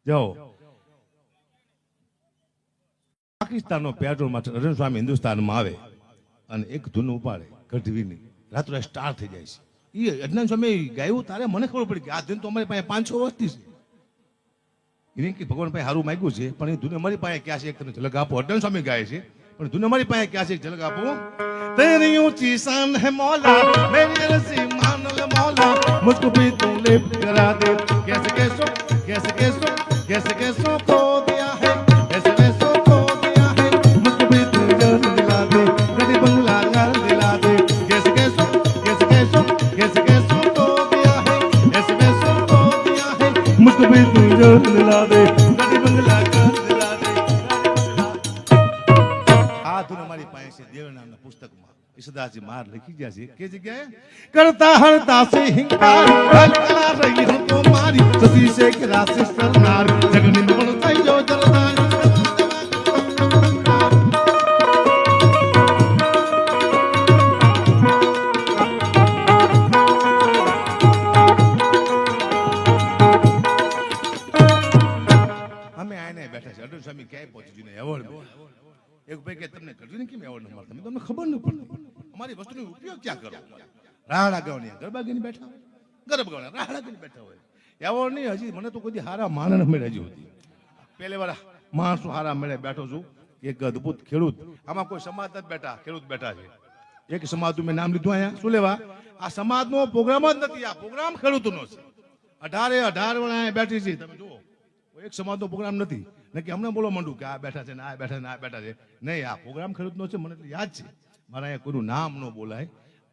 જાઓ પાકિસ્તાનનો પેટ્રોલમાં નરેન્દ્ર સ્વામી હિન્દુસ્તાનમાં આવે અને એક ધૂન ઉપાડે ગઢવીની રાત્રે સ્ટાર થઈ જાય છે એ અજ્ઞાન સ્વામી ગાયું તારે મને ખબર પડી કે આ ધૂન તો અમારી પાસે 500 વર્ષથી છે એને કે ભગવાન પાસે સારું માંગ્યું છે પણ એ ધૂન અમારી પાસે ક્યાં છે એક તમે ઝલક આપો અજ્ઞાન સ્વામી ગાય છે પણ ધૂન અમારી પાસે ક્યાં છે એક ઝલક આપો तेरी ऊंची शान है मौला मेरी रसी मान ले मौला मुझको भी तू लिफ्ट करा दे कैसे कैसो खो दिया है कैसे कैसो खो दिया है मुझको भी तू जान दिला दे गरीब बंगला घर दिला दे कैसे कैसो खो दिया है ऐसे कैसो खो दिया है मुझको भी तू जान दिला दे गरीब बंगला घर दिला दे આ ધૂન અમારી પાસે છે દેવ નામના પુસ્તકમાં ઈસદાસજી માર લખી ગયા છે કે જગ્યાએ કરતા હરતા સે હિંકાર કલા રહી હું તો મારી સતી સે કે રાસે સરનાર જગની બળ થઈ જો જરદાર અમે આને બેઠા છે અડુ સ્વામી ક્યાંય પહોંચી જઈને એવોર્ડ એક ભાઈ કે તમને ગઢવીને કેમ એવોર્ડ ન મળતા તમને ખબર ન પડતી અમારી વસ્તુનો ઉપયોગ ક્યાં કરો રાહડા ગાવાની ગરબા ગીને બેઠા હોય ગરબા ગાવાના રાહડા ગીને બેઠા હોય એવોર્ડ નહીં હજી મને તો કોઈ હારા માણસ મળે હજી હતી પહેલી વાર માણસો હારા મળે બેઠો છું એક અદભુત ખેડૂત આમાં કોઈ સમાજ નથી બેઠા ખેડૂત બેઠા છે એક સમાજનું મેં નામ લીધું અહીંયા શું લેવા આ સમાજનો પ્રોગ્રામ જ નથી આ પ્રોગ્રામ ખેડૂતનો છે 18 વણા બેઠી છે તમે જુઓ એક સમાજનો પ્રોગ્રામ નથી ને કે હમણાં બોલો માંડું કે આ બેઠા છે ને આ બેઠા છે ને આ બેઠા છે નહીં આ પ્રોગ્રામ ખેડૂતનો છે મને યાદ છે મારા અહીંયા કોઈનું નામ ન બોલાય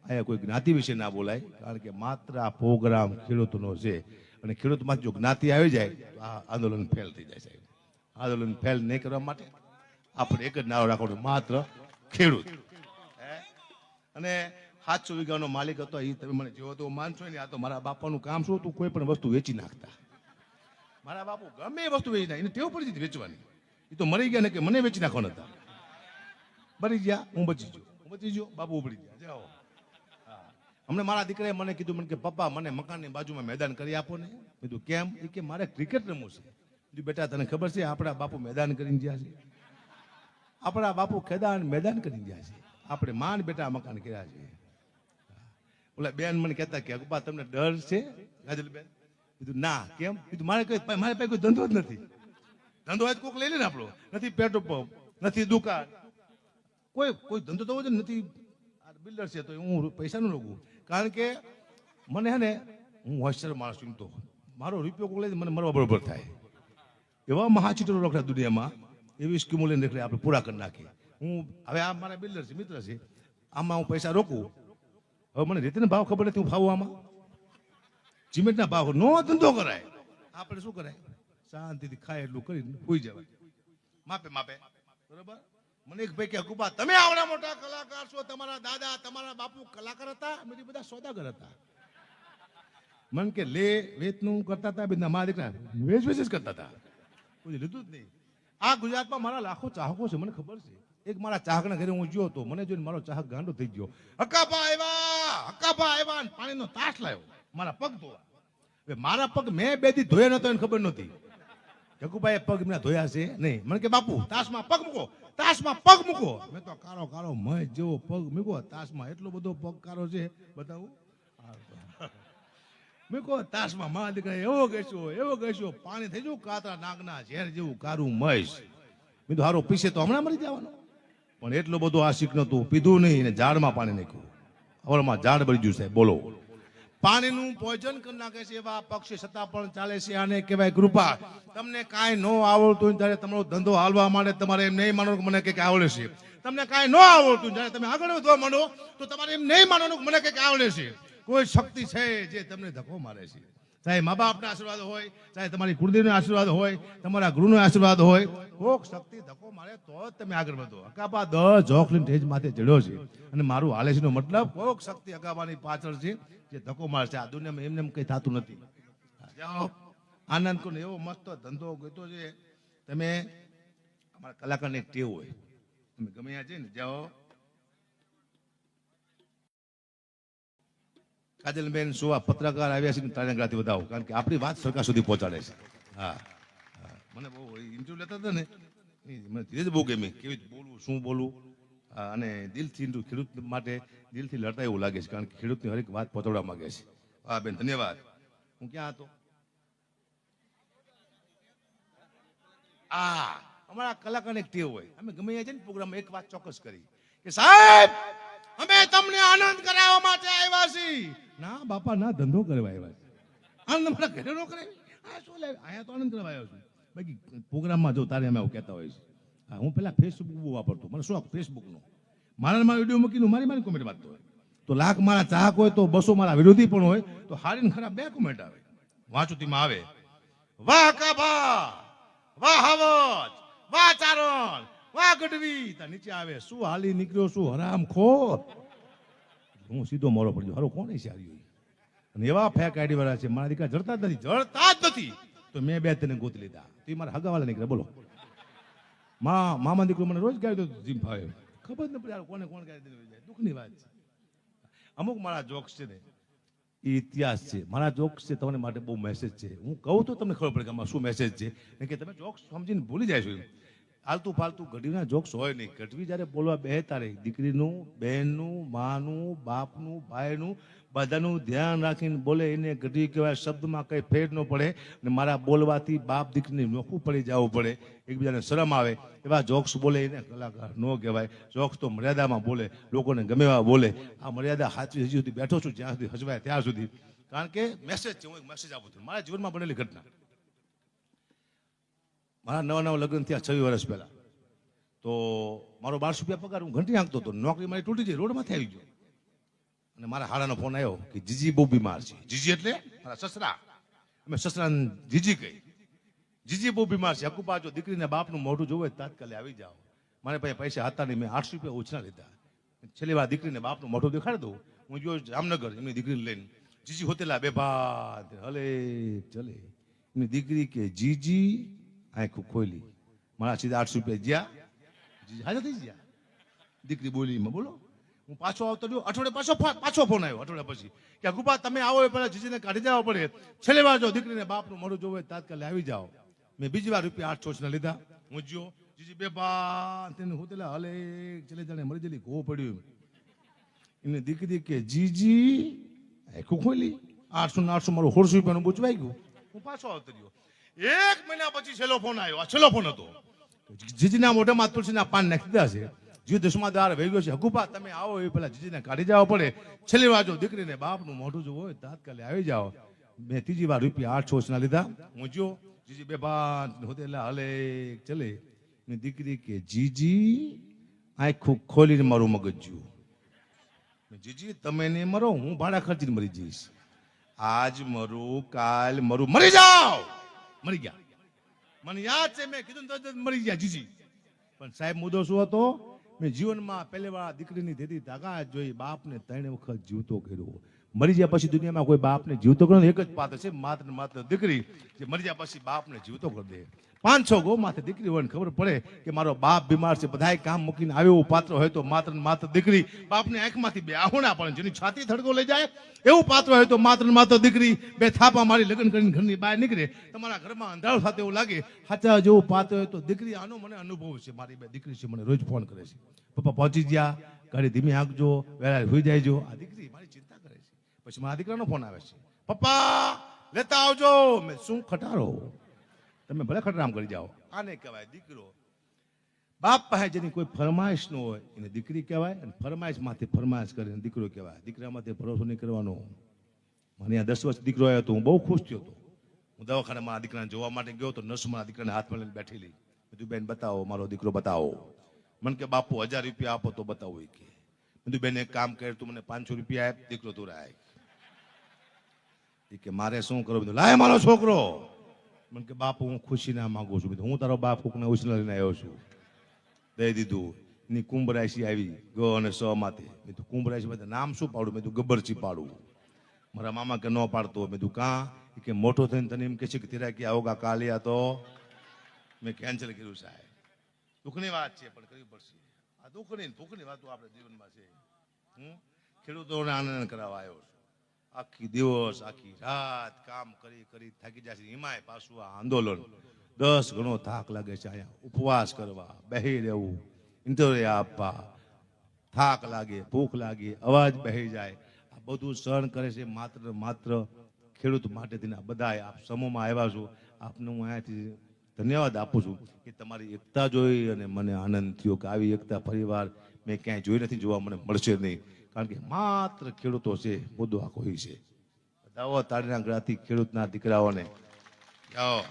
અહીંયા કોઈ જ્ઞાતિ વિશે ના બોલાય કારણ કે માત્ર આ પ્રોગ્રામ ખેડૂતનો છે અને ખેડૂતમાં જો જ્ઞાતિ આવી જાય તો આ આંદોલન ફેલ થઈ જાય સાહેબ આંદોલન ફેલ નહીં કરવા માટે આપણે એક જ નારો રાખવાનો માત્ર ખેડૂત અને 700 વીઘાનો માલિક હતો એ તમે મને જેવો તો માનશો ને આ તો મારા બાપાનું કામ શું હતું કોઈ પણ વસ્તુ વેચી નાખતા મારા બાપુ ગમે એ વસ્તુ વેચી નાખી એને ટેવ પડી હતી વેચવાની એ તો મરી ગયા ને કે મને વેચી નાખવાના હતા મરી ગયા હું બચી ગયો બાપુ ઉપડી ગયા જાઓ હમણાં મારા દીકરાએ મને કીધું મને કે પપ્પા મને મકાનની બાજુમાં મેદાન કરી આપો ને કીધું કેમ એ કે મારે ક્રિકેટ રમવું છે કીધું બેટા તને ખબર છે આપણા બાપુ મેદાન કરીને ગયા છે આપણા બાપુ મેદાન કરીને ગયા છે આપણે માન બેટા મકાન કર્યા છે ઓલા બેન મને કહેતા કે અગપા તમને ડર છે ગાજલબેન કીધું ના કેમ કીધું મારે પાસે કોઈ ધંધો જ નથી ધંધો આજ કોક લઈ લે ને આપણો નથી પેટ્રોલ પંપ નથી દુકાન કોઈ ધંધો તો હોય નથી બિલ્ડર છે તો હું પૈસાનું રોકું કારણ કે મને હે ને હું હોશિયાર માણસ છું તો મારો રૂપિયો કોક લઈ મને મરવા બરોબર થાય એવા મહાચીટરો રખડા દુનિયામાં એવી સ્કીમો લઈને રખડે આપણે પૂરા કરી નાખીએ હું હવે આ મારા બિલ્ડર છે મિત્ર છે આમાં હું પૈસા રોકું હવે મને રીતનો ભાવ ખબર નથી હું ફાવું આમાં સિમેન્ટના ભાવ નો ધંધો કરાય આપણે શું કરાય શાંતિથી ખાય એટલું કરીને હોઈ જવાય માપે બરોબર મને એક ભાઈ કે અકુબા તમે આવડા મોટા કલાકાર છો તમારા દાદા તમારા બાપુ કલાકાર હતા મેં બધા સોદાગર હતા મને કે લે વેચનું કરતા હતા બધા મારા દીકરા વેચ જ કરતા હતા કોઈ લીધું જ નહીં આ ગુજરાતમાં મારા લાખો ચાહકો છે મને ખબર છે એક મારા ચાહકના ઘરે હું ગયો તો મને જોઈને મારો ચાહક ગાંડો થઈ ગયો હક્કાભા આવ્યા પાણીનો તાસ લાવ્યો મારા પગ ધોવા મારા પગ મેં 2 દી ધોયા નતો એને ખબર નહોતી જગુભાઈ પગ મેં ધોયા છે નહીં મને કે બાપુ તાસમાં પગ મૂકો મેં તો કાળો મય જેવો પગ મૂકો તાસમાં એટલો બધો પગ કાળો છે બતાવું મૂકો તાસમાં મારા દીકરા એવો ગેસ્યો પાણી થઈ જવું કાતરા નાગના ઝેર જેવું કારું મય મેં તો હારો પીસે તો હમણાં મરી જવાનો પણ એટલો બધો આશિક નતું પીધું નહીં ને ઝાડમાં પાણી નાખ્યું હવરમાં ઝાડ બળી ગયું સાહેબ બોલો પાણીનું પોઈઝન કરી નાખે છે એવા પક્ષી છતાં પણ ચાલે છે આને કહેવાય કૃપા તમને કાંઈ ન આવડતું ત્યારે તમારો ધંધો હાલવા માંડે તમારે એમ નહીં માનવાનું મને કંઈક આવડે છે તમને કાંઈ ન આવડતું જ્યારે તમે આગળ વધવા માંડો તો તમારે એમ નહીં માનવાનું મને કંઈક આવડે છે કોઈ શક્તિ છે જે તમને ધક્કો મારે છે ચાહે મા બાપના આશીર્વાદ હોય ચાહે તમારી કુળદેવનો આશીર્વાદ હોય તમારા ગુરુનો આશીર્વાદ હોય કોક શક્તિ ધક્કો મારે તો જ તમે આગળ વધો અકાબા 10 જોખલીન ટેજ માથે ચડ્યો છે અને મારું હાલે છે નો મતલબ કોક શક્તિ અકાબાની પાછળ છે જે ધક્કો મારે છે આ દુનિયામાં એમને કઈ થતું નથી જાઓ આનંદ કોને એવો મસ્ત ધંધો ગયો છે તમે અમારા કલાકારને એક ટેવ હોય તમે ગમે ત્યાં જઈને જાઓ કાજલબેન શું આ પત્રકાર આવ્યા છે તારંગાથી બતાવો, કારણ કે આપણી વાત સરકાર સુધી પહોંચાડે છે. હા હા, મને બહુ ઇન્ટરવ્યુ લેતા હતા ને મને ધીરે જ બહુ ગમી, કેવી રીતે બોલવું, શું બોલવું, અને દિલથી ખેડૂત માટે દિલથી લડતા એવું લાગે છે, કારણ કે ખેડૂતની હરેક વાત પહોંચાડવા માંગે છે. હા બેન ધન્યવાદ. હું ક્યાં હતો? અમારા કલાકારને એક ટેવ હોય, અમે ગમે ત્યાં જઈને પ્રોગ્રામમાં એક વાત ચોક્કસ કરી કે સાહેબ અમે તમને આનંદ કરાવવા માટે આવ્યા છીએ. ના બાપા ના, ધંધો કરવા આવ્યા છે. આનંદ મારા ઘરે નો કરાય, આ શું લાવે, અહીંયા તો આનંદ કરવા આવ્યો છું. બાકી પ્રોગ્રામમાં જો તારે અમે આવું કહેતા હોય છે. હું પેલા ફેસબુક બહુ વાપરતો, મને શોખ ફેસબુકનો. મારા વિડીયો મૂકીને મારી કોમેન્ટ વાંચતો હોય તો લાખ મારા ચાહક હોય તો 200 મારા વિરોધી પણ હોય તો હારી ને ખરાબ 2 કોમેન્ટ આવે. વાંચું તેમાં આવે વાહ કાભા, વાહ હવજ, વાહ ચારણ, વાહ ગઢવી. ત્યાં નીચે આવે શું હાલી નીકળ્યો, શું હરામ ખોર. હું સીધો મોરો પડ્યો, હારો કોણ છે હારી? અને એવા ફેક આઈડી વાળા છે, મારા દીકરા જડતા જ નથી. તો મેં 2 તેને ગોતી લીધા. તે મારા હગાવાલા નીકળ્યા. બોલો મામા દીકરો મને રોજ ગાય તો જીમ ફાવે, ખબર જ ન પડે કોને કોણ ગાય જાય. દુઃખની વાત છે. અમુક મારા જોક્સ છે ને એ ઇતિહાસ છે. મારા જોક્સ છે તમને માટે બહુ મેસેજ છે. હું કહું તો તમને ખબર પડે કે આમાં શું મેસેજ છે, કે તમે જોક્સ સમજીને ભૂલી જાય છો. આલતું ફાલતું ગઢવીના જોક્સ હોય નહીં. ગઢવી જ્યારે બોલવા બે તારે દીકરીનું, બહેનનું, માનું, બાપનું, ભાઈનું બધાનું ધ્યાન રાખીને બોલે એને ગઢવી કહેવાય. શબ્દમાં કંઈ ફેર ન પડે ને મારા બોલવાથી બાપ દીકરીને નોખું પડી જવું પડે, એકબીજાને શરમ આવે એવા જોક્સ બોલે એને કલાકાર ન કહેવાય. જોક્સ તો મર્યાદામાં બોલે, લોકોને ગમે એવા બોલે. આ મર્યાદા સાચી હજી સુધી બેઠો છું, જ્યાં સુધી હજવાય ત્યાં સુધી, કારણ કે મેસેજ છે. હું એક મેસેજ આપું છું મારા જીવનમાં બનેલી ઘટના. મારા નવા લગ્ન થયા 26 વર્ષ પહેલા. તો મારો 1200 રૂપિયા પગાર, હું ઘંટી હાંકતો હતો. નોકરી મારી તૂટી ગઈ, રોડમાંથી આવી ગયો. અને મારા હાડાનો ફોન આવ્યો કે જીજી બહુ બીમાર છે. જીજી એટલે મારા સસરા. અમે સસરાને જીજી કહી. જીજી બહુ બીમાર છે, હકુપા જો દીકરીને બાપનું મોઢું જોવે તાત્કાલિક આવી જાઓ. મારે પાસે પૈસા હતા નહીં, મેં 800 રૂપિયા ઓછા લીધા. છેલ્લી વાર દીકરીને બાપનું મોઢું દેખાડી દઉં. હું ગયો જામનગર એમની દીકરીને લઈને. જીજી હોતેલા બેભાન હલે ચલે. એમની દીકરી કે જીજી આંખું ખોલી. મારા સીધા 800 રૂપિયા જ્યાં જીજી હાજર થઈ ગયા. દીકરી બોલી બોલો. હું પાછો આવતો રહ્યો. અઠવાડિયે પાછો ફોન આવ્યો અઠવાડિયા પછી કે હકુપા તમે આવો એ પહેલા જીજીને કાઢી જવા પડે. છેલ્લી વાર જો દીકરીને બાપનું મોઢું જોવે તાત્કાલિક આવી જાઓ. મેં બીજી વાર રૂપિયા 800 લીધા. હું જ્યો જીજી બેભાન તેને હોતેલા હલે ચલે જાણે મરી જેલી ઘો પડ્યું. એની દીકરી કે જીજી આખું ખોલી. 800 ને 800 મારું 100 રૂપિયાનું બૂચવાઈ ગયું. હું પાછો આવતો રહ્યો. 1 મહિના પછી છેલ્લો ફોન આવ્યો. આ છેલ્લો ફોન હતો. જીજીના મોઢામાં તુલસીના પાન નાખી દીધા છે. જીવ દસમાદાર વહી ગયો છે. હકુપા તમે આવો એ પેલા જીજીને કાઢી જવા પડે. છેલ્લી વાર જો દીકરીને બાપનું મોઢું જો હોય તાત્કાલિક આવી જાઓ. મેં ત્રીજી વાર રૂપિયા 800 લીધા. હું જો જીજી બેભાન હોતેલા હલે ચલે. એની દીકરી કે જીજી આંખું ખોલીને મારું મગજ જુઓ. જીજી તમે ને મરો, હું ભાડા ખર્ચીને મરી જઈશ. આજ મરું, કાલ મરું, મરી જાઓ. મરી ગયા. મને યાદ છે મેં કીધું તો મરી ગયા જીજી. પણ સાહેબ મુદ્દો શું હતો? મેં જીવનમાં પહેલી વાર દીકરીની દીદી તાકાત જોઈ. બાપને 3 વખત જીવતો કર્યો. મરી ગયા પછી દુનિયામાં કોઈ બાપને જીવતો કર્યો એક જ પાત્ર છે, માત્ર ને માત્ર દીકરી, જે મરી ગયા પછી બાપને જીવતો કરી દે. 5-6 ગો માથે દીકરી હોય ને ખબર પડે કે મારો બાપ બીમાર છે, બધાય કામ મૂકીને આવ્યો પાત્ર હોય તો માત્ર ને માત્ર દીકરી. બાપની આંખમાંથી 2 આહોણા પડે, જેની છાતી થડકો લઈ જાય એવું પાત્ર હોય તો માત્ર ને માત્ર દીકરી. 2 થાપા મારી લગ્ન કરીને ઘરની બહાર નીકળે, તમારા ઘરમાં અંધારું થતું એવું લાગે. સાચા જેવું પાત્ર હોય તો દીકરી. આનો મને અનુભવ છે. મારી 2 દીકરી છે, મને રોજ ફોન કરે છે, પપ્પા પહોંચી ગયા, ગાડી ધીમી હાંકજો, વહેલા હોઈ જાયજો. આ દીકરી મારી ચિંતા કરે છે. પછી મારા દીકરાનો ફોન આવે છે, પપ્પા લેતા આવજો. મેં શું ખટારો, તમે ભલે ખટરામ કરી જાઓ. આને કહેવાય દીકરો. બાપ પાસે જેની કોઈ ફરમાઈશ ન હોય એને દીકરી કહેવાય, અને ફરમાઈશ માંથી ફરમાઈશ કરે દીકરો કહેવાય. દીકરામાંથી ભરોસો નહીં કરવાનો. મને 10 વર્ષ દીકરો આવ્યો તો હું બહુ ખુશ થયો હતો. હું દવાખાને મારા દીકરાને જોવા માટે ગયો તો નર્સ મારા દીકરાને હાથમાં લઈને બેઠેલી. બધું બેન બતાવો મારો દીકરો બતાવો. મને કે બાપુ 1000 રૂપિયા આપો તો બતાવો. કે બધું બેન એક કામ કર, તું મને 500 રૂપિયા આપ, દીકરો તું રાખ. કે મારે શું કરવું? બધું લાય મારો છોકરો. મને કે બાપુ હું ખુશી ના માંગુ છું. હું તારો બાપ કોકને ઉછલા લઈને આવ્યો છું. દઈ દીધું. એની કુંભરાશી આવી ગ અને સ માથે. મેં તું કુંભરાશી માટે નામ શું પાડું? મેં તું ગબ્બરચી પાડું. મારા મામા કે ન પાડતો. મેં તું કાં? કે મોટો થઈને તને એમ કે છે કે તેરા કે આવોગા કાલિયા તો મેં કેન્સલ કર્યું. સાહેબ દુઃખની વાત છે પણ કરવી પડશે. આ દુઃખની વાતો આપણે જીવનમાં છે. હું ખેડૂતોને આનંદ કરાવવા આવ્યો છું. આખી દિવસ આખી રાત કામ કરી કરી થાકી જાય છે. એમાંય પાછું આ આંદોલન 10 ગણો થાક લાગે છે. અહીંયા ઉપવાસ કરવા, બેહી રહેવું, ઇન્ટરવ્યુ આપવા, થાક લાગે, ભૂખ લાગે, અવાજ બેહી જાય, આ બધું સહન કરે છે માત્ર ને માત્ર ખેડૂત માટે થઈને. આ બધા આપ સમૂહમાં આવ્યા છો, આપને હું અહીંયાથી ધન્યવાદ આપું છું કે તમારી એકતા જોઈ અને મને આનંદ થયો કે આવી એકતા પરિવાર મેં ક્યાંય જોઈ નથી, જોવા મને મળશે નહીં. કારણ કે માત્ર ખેડૂતો છે, મુદ્દો આખો એ છે. બધાઓ તાળીના ગળાથી ખેડૂતના દીકરાઓને જાઓ.